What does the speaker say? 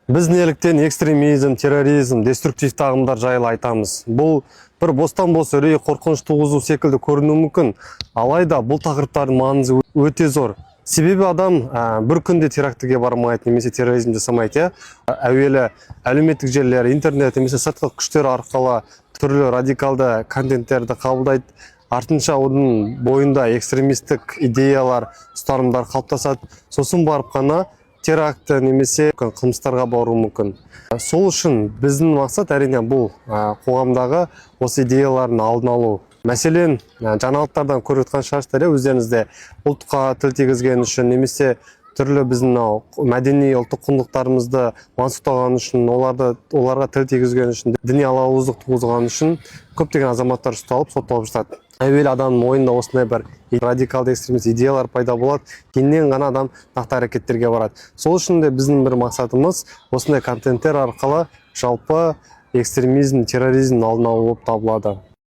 Біз неліктен экстремизм, терроризм, деструктивті ағымдар жайлы айтамыз. Бұл бір бостан бос үрей, қорқыныш туғызу секілді көрінуі мүмкін. Алайда бұл тақырыптардың маңызы өте зор. Себебі адам бір күнде терактіге бармайды, немесе терроризм жасамайды. Әуелі әлеуметтік желілер, интернет, немесе сыртқы күштер арқылы түрлі радикалды контенттерді қабылдайды. Артынша оның бойында экстремистік идеялар, ұстанымдар қалыптасады. Сосын барып қана теракті немесе қылмыстарға баруы мүмкін. Сол үшін біздің мақсат әрине бұл қоғамдағы осы идеялардың алдын алу. Мәселен, жаңалықтардан көріп отқан шығарсыздар, өздеріңізде ұлтқа тіл тигізген үшін немесе түрлі біздің мәдени ұлттық құндылықтарымызды мансұқтаған үшін, оларға тіл тигізген үшін, діни алауыздық туғызған үшін көптеген азаматтар ұсталып, сотталып жатады. Әуелі адамның ойында осындай бір радикалды экстремист идеялар пайда болады, кейіннен ғана адам нақты әрекеттерге барады. Сол үшін де біздің бір мақсатымыз осындай контенттер арқылы жалпы экстремизм, терроризм алдын алу болып табылады.